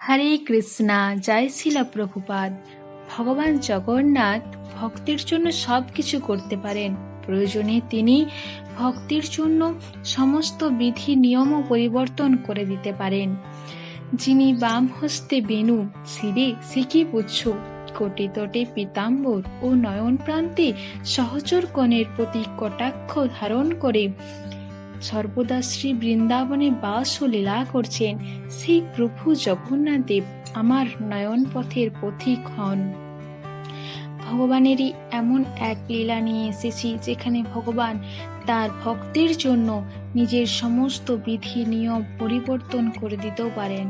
হরে কৃষ্ণা, জয় শিলা প্রভুপাদ। ভগবান জগন্নাথ ভক্তের জন্য সব কিছু করতে পারেন। প্রয়োজনে তিনি ভক্তির জন্য সমস্ত বিধি নিয়মও পরিবর্তন করে দিতে পারেন। যিনি বাম হস্তে বেণু, শিরে সিকি পুচ্ছ, কোটি তটে পীতাম্বর ও নয়ন প্রান্তে সহচর কণের প্রতি কটাক্ষ ধারণ করে সর্বদা শ্রী বৃন্দাবনে বাস ও লীলা করছেন, সেই প্রভু জগন্নাথ দেব আমার নয়ন পথের পথিক হন। ভগবানেরই এমন এক লীলা নিয়ে এসেছি যেখানে ভগবান তার ভক্তের জন্য নিজের সমস্ত বিধি নিয়ম পরিবর্তন করে দিতেও পারেন।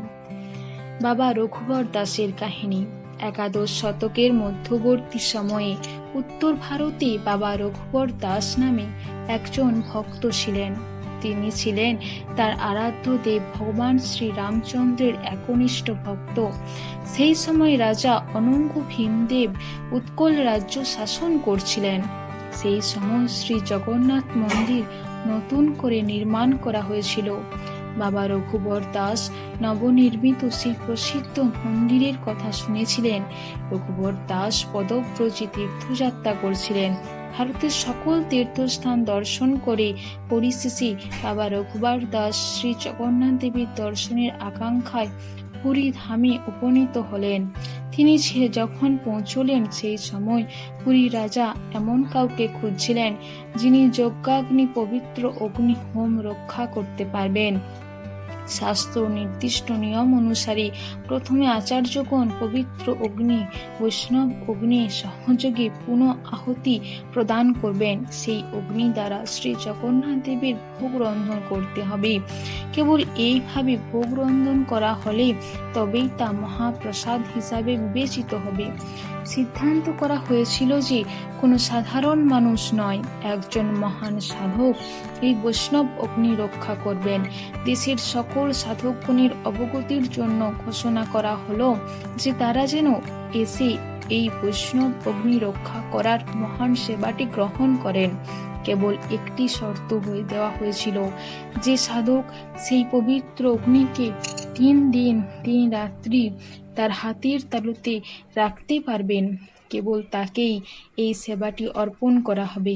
বাবা রঘুবর দাসের কাহিনী। একাদশ শতকের মধ্যবর্তী সময়ে উত্তর ভারতে বাবা রঘুবর দাস নামে একজন ভক্ত ছিলেন। তিনি ছিলেন তার আরাধ্য দেব ভগবান শ্রী রামচন্দ্রের একনিষ্ঠ ভক্ত। সেই সময় রাজা অনঙ্গ ভীমদেব উৎকল রাজ্য শাসন করছিলেন। সেই সময় শ্রী জগন্নাথ মন্দির নতুন করে নির্মাণ করা হয়েছিল। বাবা রঘুবর দাস নবনির্মিত সেই প্রসিদ্ধ মন্দিরের কথা শুনেছিলেন। রঘুবর দাস পদব্রজে তীর্থযাত্রা করছিলেন। ভারতের সকল তীর্থস্থান দর্শন করে পরিশেষে বাবা রঘুবর দাস শ্রী জগন্নাথ দেবীর দর্শনের আকাঙ্ক্ষায় পুরী ধামে উপনীত হলেন। তিনি যখন পৌঁছলেন সেই সময় পুরী রাজা এমন কাউকে খুঁজছিলেন যিনি যজ্ঞাগ্নি পবিত্র অগ্নি হোম রক্ষা করতে পারবেন। শাস্ত্র নির্দিষ্ট নিয়ম অনুসারে প্রথমে আচার্যগণ পবিত্র অগ্নি বৈষ্ণব অগ্নি সহযোগে পুনঃ আহুতি প্রদান করবেন। সেই অগ্নি দ্বারা শ্রী জগন্নাথ দেবের ভোগ রন্ধন করতে হবে। কেবল এইভাবে ভোগ রন্ধন করা হলে তবেই তা মহাপ্রসাদ হিসাবে বিবেচিত হবে। সিদ্ধান্ত করা হয়েছিল যে কোনো সাধারণ মানুষ নয়, একজন মহান সাধক এই বৈষ্ণব অগ্নি রক্ষা করবেন। দেশের সকল সাধকগণের অবগতির জন্য ঘোষণা করা হলো যে তারা যেন এসে এই বৈষ্ণব অগ্নি রক্ষা করার মহান সেবাটি গ্রহণ করেন। কেবল একটি শর্ত দেওয়া হয়েছিল, যে সাধক সেই পবিত্র অগ্নিকে 3 দিন 3 রাত্রি তার হাতের তালুতে রাখতে পারবেন, কেবল তাকেই এই সেবাটি অর্পণ করা হবে।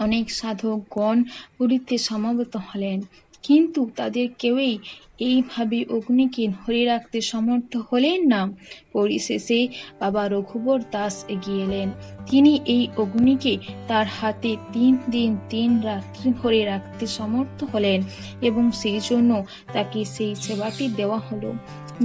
অনেক সাধকগণ পুরীতে সমবেত হলেন, কিন্তু তাদের কেউই এইভাবে অগ্নিকে ধরে রাখতে সমর্থ হলেন না। পরিশেষে বাবা রঘুবর দাস এগিয়ে এলেন। তিনি এই অগ্নিকে তার হাতে 3 দিন 3 রাত্রি ধরে রাখতে সমর্থ হলেন এবং সেই জন্য তাকে সেই সেবাটি দেওয়া হলো।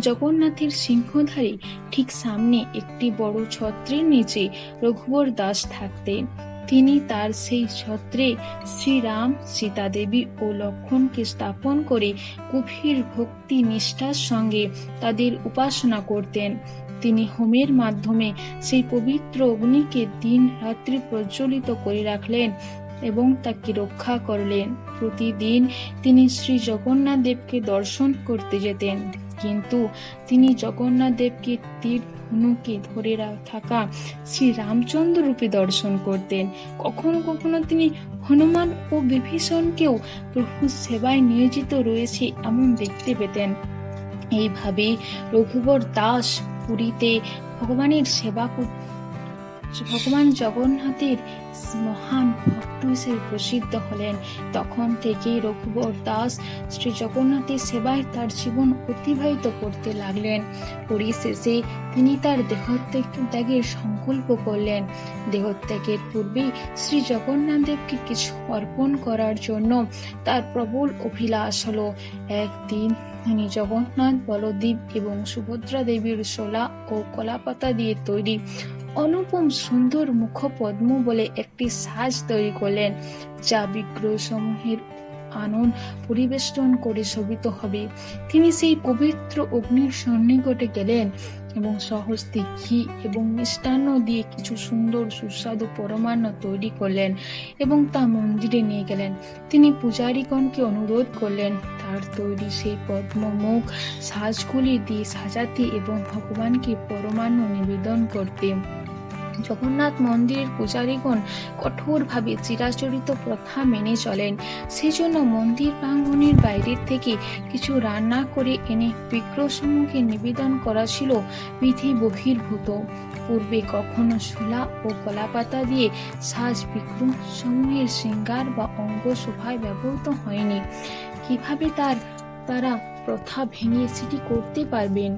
জগন্নাথের সিংহধারী ঠিক সামনে একটি বড় ছত্রের নিচে রঘুবর দাস থাকতেন। তিনি তার সেই ছত্রে শ্রীরাম, সীতা দেবী ও লক্ষ্মণকে স্থাপন করে গভীর ভক্তি নিষ্ঠার সঙ্গে তাদের উপাসনা করতেন। তিনি হোমের মাধ্যমে সেই পবিত্র অগ্নিকে দিন রাত্রি প্রজ্বলিত করে রাখলেন এবং তাকে রক্ষা করলেন। প্রতিদিন তিনি শ্রী জগন্নাথ দেবকে দর্শন করতে যেতেন, কিন্তু তিনি জগন্নাথ দেবকে তীর ধনুকে ধরে থাকা শ্রী রামচন্দ্র রূপে দর্শন করতেন। কখনো কখনো তিনি হনুমান ও বিভীষণকেও প্রভুর সেবায় নিয়োজিত রয়েছে এমন দেখতে পেতেন। এইভাবে রঘুবর দাস পুরীতে ভগবানের সেবা ভগবান জগন্নাথের মহান ভক্ত হিসেবে প্রসিদ্ধ হলেন। তখন থেকেই রঘুবর দাস শ্রী জগন্নাথের সেবায় তার জীবন অতিবাহিত করতে লাগলেন। পরিশেষে তিনি তার দেহত্যাগের সংকল্প করলেন। দেহত্যাগের পূর্বে শ্রী জগন্নাথ দেবকে কিছু অর্পণ করার জন্য তার প্রবল অভিলাষ হলো। একদিন তিনি জগন্নাথ, বলদেব এবং সুভদ্রা দেবীর শোলা ও কলাপাতা দিয়ে তৈরি অনুপম সুন্দর মুখপদ্ম বলে একটি সাজ তৈরি করলেন, যা বিগ্রহ সমূহের আনন্দ পরিবেষ্টন করে শোভিত হবে। তিনি সেই পবিত্র অগ্নির সন্নিকটে গেলেন এবং সহস্তে ঘি এবং মিষ্টান্ন দিয়ে কিছু সুন্দর সুস্বাদু পরমান্ন তৈরি করলেন এবং তা মন্দিরে নিয়ে গেলেন। তিনি পূজারীগণকে অনুরোধ করলেন তার তৈরি সেই পদ্মমুখ সাজগুলি দিয়ে সাজাতে এবং ভগবানকে পরমান্ন নিবেদন করতে। জগন্নাথ মন্দিরের পূজারীগণ কঠোরভাবে চিরাচরিত প্রথা মেনে চলেন। সেজন্য মন্দির প্রাঙ্গণের বাইরের থেকে কিছু রান্না করে এনে বিগ্রহ সম্মুখে নিবেদন করা ছিল বিধি বহির্ভূত। পূর্বে কখনো শোলা ও কলাপাতা দিয়ে সাজ বিগ্রহ সমূহের শৃঙ্গার বা অঙ্গ শোভায় ব্যবহৃত হয়নি। কিভাবে তারা প্রথা ভেঙে সেটি করতে পারবেন?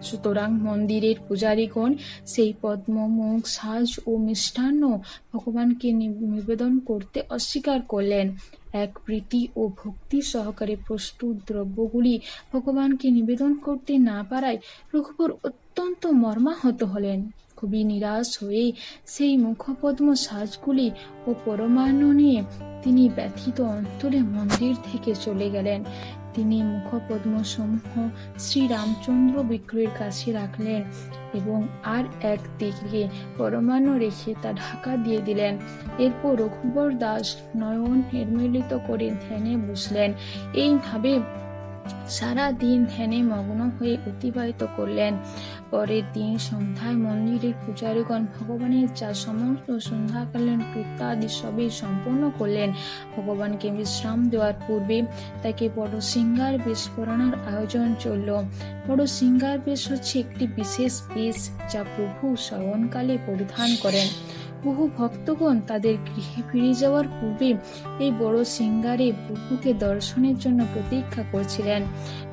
সুতরাং মন্দিরের পূজারীগণ সেই পদ্মমুখ সাজ ও মিষ্টান্ন ভগবানকে নিবেদন করতে অস্বীকার করলেন। এক প্রীতি ও ভক্তি সহকারে প্রস্তুত দ্রব্যগুলি ভগবানকে নিবেদন করতে না পারায় রঘুবর অত্যন্ত মর্মাহত হলেন। খুবই নিরাশ হয়ে সেই মুখপদ্ম সাজগুলি ও পরমান্ন নিয়ে তিনি ব্যথিত অন্তরে মন্দির থেকে চলে গেলেন। তিনি মুখপদ্মসমূহ শ্রীরামচন্দ্র বিগ্রহের কাছে রাখলেন এবং আর এক দিকে পরমান্ন রেখে তা ঢাকা দিয়ে দিলেন। এরপর রঘুবর দাস নয়ন নির্মিলিত করে ধ্যানে বসলেন। এইভাবে সারা দিন ধ্যানে মগ্ন হয়ে অতিবাহিত করলেন। পরের দিন সন্ধ্যায় মন্দিরের পূজারীগণ ভগবানের যা সমস্ত সন্ধ্যাকালীন কৃত্যাদি সবই সম্পন্ন করলেন। ভগবানকে বিশ্রাম দেওয়ার পূর্বে তাকে বড় সিঙ্গার বেশ পরানোর আয়োজন চলল। বড় সিঙ্গার বেশ হচ্ছে একটি বিশেষ বেশ যা প্রভু শয়নকালে পরিধান করেন। বহু ভক্তগণ তাদের গৃহে ফিরে যাওয়ার পূর্বে এই বড় সিঙ্গারে প্রভুকে দর্শনের জন্য প্রতীক্ষা করছিলেন।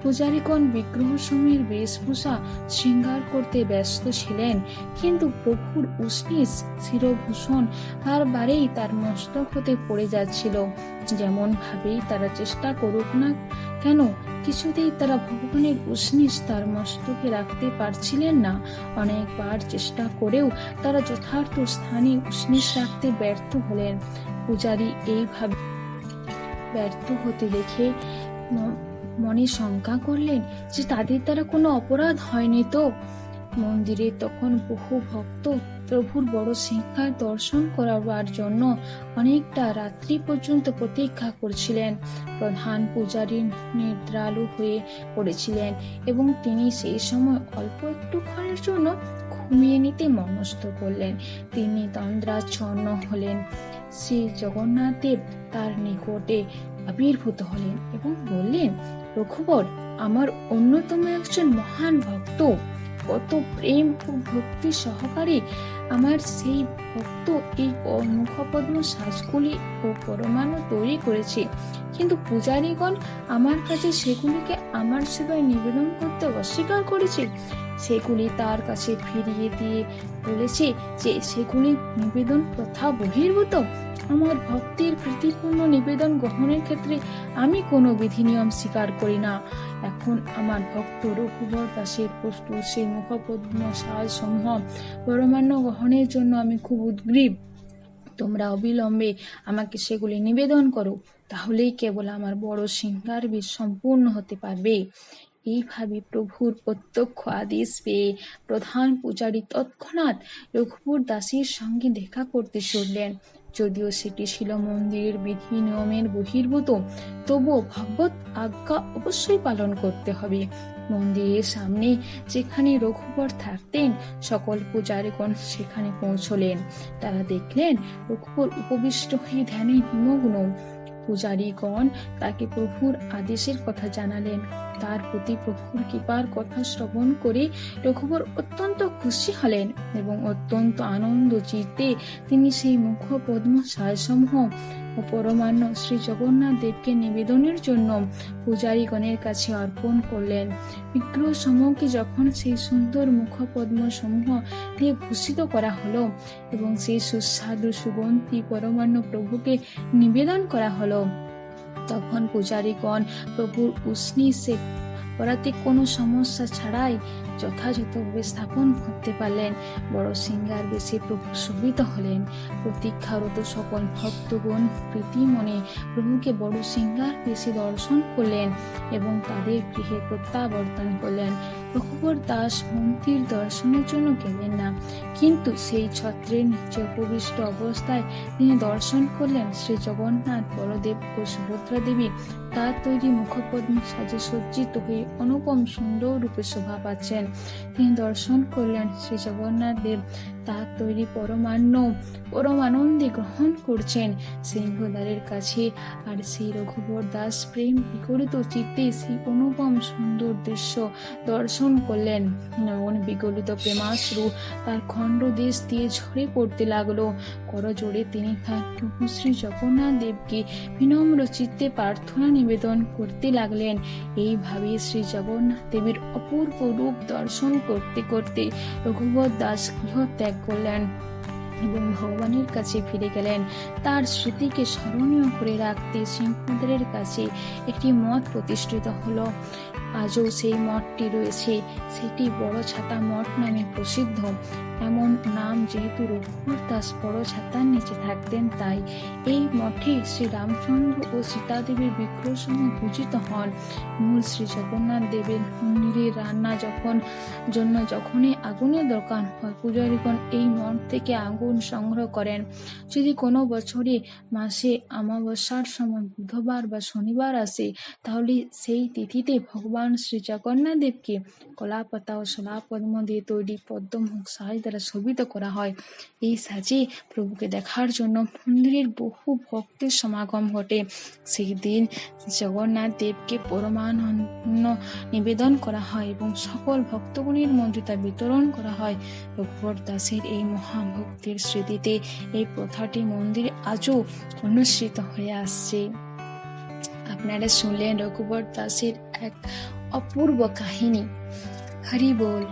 পূজারীগণ বিগ্রহসমূহের বেশভূষা শৃঙ্গার করতে ব্যস্ত ছিলেন, কিন্তু প্রভুর উষ্ণীষ শিরভূষণ বারবারেই তার মস্তক হতে পড়ে যাচ্ছিল। যেমন ভাবেই তারা চেষ্টা করুক না কেন, কিছুতেই তারা ভগবানের উষ্ণীষ তার মস্তকে রাখতে পারছিলেন না। অনেকবার চেষ্টা করেও তারা যথার্থ স্থানে উষ্ণীষ রাখতে ব্যর্থ হলেন। পূজারী এইভাবে ব্যর্থ হতে দেখে মনে শঙ্কা করলেন যে তাদের দ্বারা কোনো অপরাধ হয়নি তো। মন্দিরে তখন বহু ভক্ত প্রভুর বড় সিংহার দর্শন করার জন্য অনেকটা রাত্রি পর্যন্ত প্রতীক্ষা করছিলেন। প্রধান পূজারী নিদ্রালু হয়ে পড়েছিলেন এবং তিনি সেই সময় অল্প একটুক্ষণের জন্য ঘুমিয়ে নিতে মনস্থ করলেন। তিনি তন্দ্রাচ্ছন্ন হলেন। শ্রী জগন্নাথ দেব তার নিকটে আবির্ভূত হলেন এবং বললেন, রঘুবর, আমার অন্যতম একজন মহান ভক্ত, কত প্রেম ও ভক্তি সহকারে আমার সেই ভক্ত এই মুখপদ্ম সাজগুলি ও পরমাণু তৈরি করেছে, কিন্তু পূজারীগণ আমার কাছে সেগুলিকে আমার সেবায় নিবেদন করতে অস্বীকার করেছে। সেগুলি তার কাছে ফিরিয়ে দিয়ে বলেছে যে সেগুলি নিবেদন প্রথা বহির্ভূত। আমার ভক্তির প্রীতিপূর্ণ নিবেদন গ্রহণের ক্ষেত্রে আমি কোনো বিধি নিয়ম স্বীকার করি না। এখন আমার ভক্ত রঘুবর দাসের প্রস্তুত সেই মুখপদ্ম সাজ সমূহ পরমান্ন গ্রহণের জন্য আমি খুব উদ্গ্রীব। তোমরা অবিলম্বে আমাকে সেগুলি নিবেদন করো, তাহলেই কেবল আমার বড় সিঙ্গার বেশ সম্পূর্ণ হতে পারবে। এইভাবে প্রভুর প্রত্যক্ষ আদেশ পেয়ে প্রধান পূজারী তৎক্ষণাৎ রঘুবর দাসের সঙ্গে দেখা করতে ছুটলেন। যদিও সেটি ছিল মন্দিরের বিধি নিয়মের বহির্ভূত, তবুও ভগবত আজ্ঞা অবশ্যই পালন করতে হবে। মন্দিরের সামনে যেখানে রঘুবর থাকতেন সকল পূজারীগণ সেখানে পৌঁছলেন। তারা দেখলেন রঘুবর উপবিষ্ট হয়ে ধ্যানে নিমগ্ন। পূজারীগণ তাকে প্রভুর আদেশের কথা জানালেন। তার প্রতি প্রভুর কৃপার কথা শ্রবণ করে রঘুবর অত্যন্ত খুশি হলেন এবং অত্যন্ত আনন্দ চিত্তে তিনি সেই মুখ পদ্ম সাজসমূহ ও পরমান্ন শ্রী জগন্নাথ দেবকে নিবেদনের জন্য পূজারীগণের কাছে অর্পণ করলেন। বিগ্রহ সমূহকে যখন সেই সুন্দর মুখ পদ্ম সমূহ দিয়ে ভূষিত করা হলো এবং সেই সুস্বাদু সুগন্ধি পরমান্ন প্রভুকে নিবেদন করা হলো, তখন পূজারীগণ প্রভুর উষ্ণীষে করাতে কোনো সমস্যা ছাড়াই যথাযথভাবে স্থাপন করতে পারলেন। বড় সিঙ্গার বেশে প্রভু শোভিত হলেন। প্রতীক্ষারত সকল ভক্তগণ প্রীতি মনে প্রভুকে বড় সিঙ্গার বেশে দর্শন করলেন এবং তাদের গৃহে প্রত্যাবর্তন করলেন। রঘুবর রঘুবর দাস মন্দির দর্শনের জন্য গেলেন না, কিন্তু সেই ছত্রের নিচে উপবিষ্ট অবস্থায় তিনি দর্শন করলেন শ্রী জগন্নাথ, বলদেব ও সুভদ্রা দেবী তার তৈরি মুখপদ্ম সাজে সজ্জিত হয়ে অনুপম সুন্দর রূপে শোভা পাচ্ছেন। তিনি দর্শন করলেন শ্রী জগন্নাথ দেব তার তৈরি পরমানন্দে গ্রহণ করছেন সিংহদ্বারের কাছে। আর সেই রঘুবর দাস প্রেম বিগলিত চিত্তে সেই অনুপম সুন্দর দৃশ্য দর্শন করলেন। নয়ন বিগলিত প্রেমাশ্রু তার খণ্ড দেশ দিয়ে ঝরে পড়তে লাগলো। করজোড়ে তিনি তার প্রভু শ্রী জগন্নাথ দেবকে বিনম্র চিত্তে প্রার্থনা নিবেদন করতে লাগলেন। এইভাবে শ্রী জগন্নাথ দেবের অপূর্ব রূপ দর্শন করতে করতে রঘুবর দাস গৃহ ত্যাগ করলেন এবং ভগবানের কাছে ফিরে গেলেন। তার স্মৃতিকে স্মরণীয় করে রাখতে সিংহদ্বারের কাছে একটি মঠ প্রতিষ্ঠিত হলো। আজও সেই মঠটি রয়েছে। সেটি বড় ছাতা মঠ নামে প্রসিদ্ধ। এমন নাম যেহেতু রঘুবর দাস বড় ছাতার নিচে থাকতেন, তাই এই মঠে শ্রী রামচন্দ্র ও সীতা দেবীর বিগ্রহ সমূহ পূজিত হন। মূল শ্রী জগন্নাথ দেবের মন্দিরে রান্না যখনই আগুনের দরকার হয়, পূজারীগণ এই মঠ থেকে আগুন সংগ্রহ করেন। যদি কোনো বছরে মাসে অমাবস্যার সময় বুধবার বা শনিবার আসে, তাহলে সেই তিথিতে ভগবান শ্রী জগন্নাথ দেবকে কলাপাতা ও শলাপদ্ম দিয়ে তৈরি পদ্মমুখ সাজ দ্বারা শোভিত করা হয়। এই সাজে প্রভুকে দেখার জন্য মন্দিরের বহু ভক্তের সমাগম ঘটে। সেই দিন জগন্নাথ দেবকে পরমানন্দ নিবেদন করা হয় এবং সকল ভক্তগণের মধ্যে তা বিতরণ করা হয়। রঘুবর দাসের এই মহাভক্তের স্মৃতিতে এই প্রথাটি মন্দিরে আজও অনুসৃত হয়ে আসছে। আপনারা শুনলেন রঘুবর দাসের এক অপূর্ব কাহিনী। হরি বল।